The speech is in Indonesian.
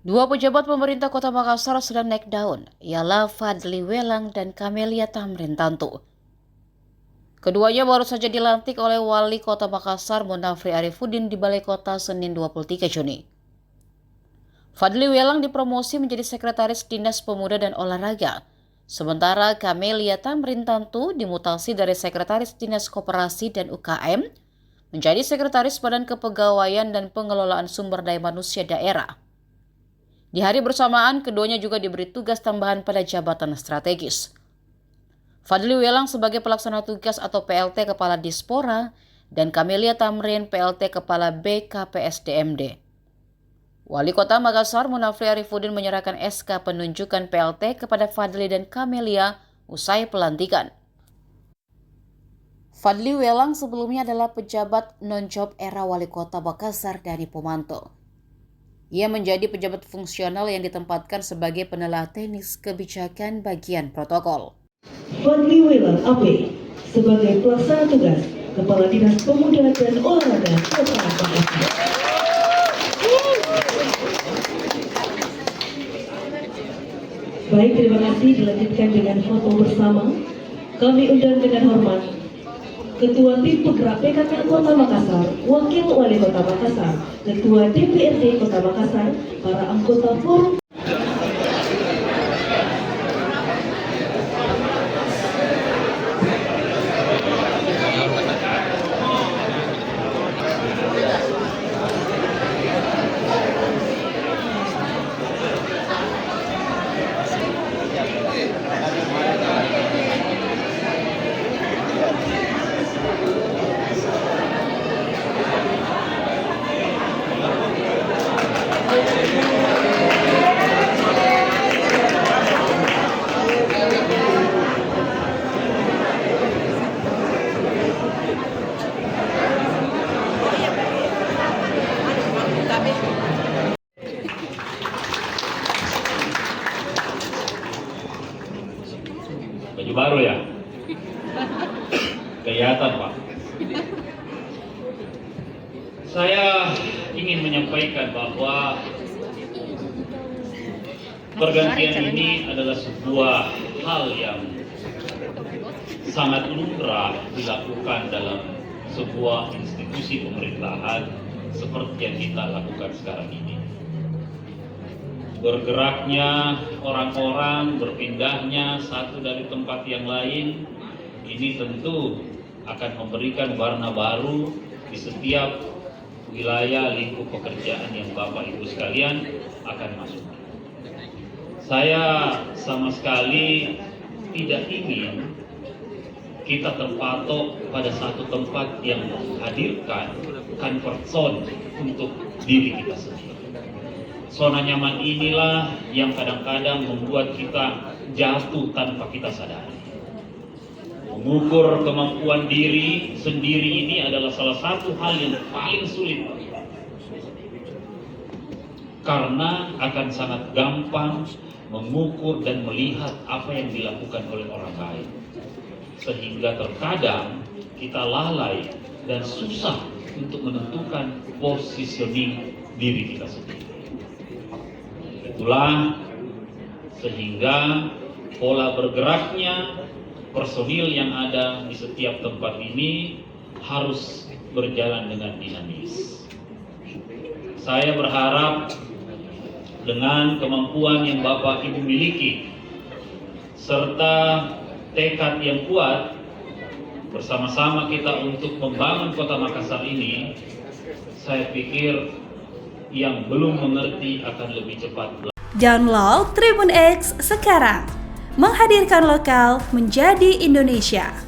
Dua pejabat pemerintah Kota Makassar sedang naik daun, ialah Fadli Welang dan Camelia Tamrintanto. Keduanya baru saja dilantik oleh Wali Kota Makassar Munafri Arifudin di Balai Kota Senin 23 Juni. Fadli Welang dipromosi menjadi Sekretaris Dinas Pemuda dan Olahraga, sementara Camelia Tamrintanto dimutasi dari Sekretaris Dinas Koperasi dan UKM menjadi Sekretaris Badan Kepegawaian dan Pengelolaan Sumber Daya Manusia Daerah. Di hari bersamaan, keduanya juga diberi tugas tambahan pada jabatan strategis. Fadli Welang sebagai pelaksana tugas atau PLT Kepala Dispora dan Camelia Tamrin PLT Kepala BKPSDMD. Wali Kota Makassar Munafri Arifudin menyerahkan SK penunjukan PLT kepada Fadli dan Camelia usai pelantikan. Fadli Welang sebelumnya adalah pejabat non-job era Wali Kota Makassar Dani Pomanto. Ia menjadi pejabat fungsional yang ditempatkan sebagai penelah teknis kebijakan bagian protokol. Fadli Welang AP sebagai pelaksana tugas Kepala Dinas Pemuda dan Olahraga Kota Makassar. Baik, terima kasih. Dilanjutkan dengan foto bersama. Kami undang dengan hormat Ketua Tim Penggerak PKK Kota Makassar, Wakil Wali Kota Makassar, Ketua DPRD Kota Makassar, para anggota forum. Baju baru ya? Kelihatan Pak. Saya ingin menyampaikan bahwa pergantian ini adalah sebuah hal yang sangat lumrah dilakukan dalam sebuah institusi pemerintahan seperti yang kita lakukan sekarang ini. Bergeraknya orang-orang, berpindahnya satu dari tempat yang lain, ini tentu akan memberikan warna baru di setiap wilayah lingkup pekerjaan yang Bapak Ibu sekalian akan masuk. Saya sama sekali tidak ingin kita terpatok pada satu tempat yang menghadirkan comfort zone untuk diri kita sendiri. Zona nyaman inilah yang kadang-kadang membuat kita jatuh tanpa kita sadari. Mengukur kemampuan diri sendiri ini adalah salah satu hal yang paling sulit. Karena akan sangat gampang mengukur dan melihat apa yang dilakukan oleh orang lain. Sehingga terkadang kita lalai dan susah untuk menentukan positioning diri kita sendiri. Itulah sehingga pola bergeraknya personil yang ada di setiap tempat ini harus berjalan dengan dinamis. Saya berharap dengan kemampuan yang Bapak Ibu miliki serta tekad yang kuat bersama-sama kita untuk membangun Kota Makassar ini, saya pikir yang belum mengerti akan lebih cepat. Download Tribun X sekarang, menghadirkan lokal menjadi Indonesia.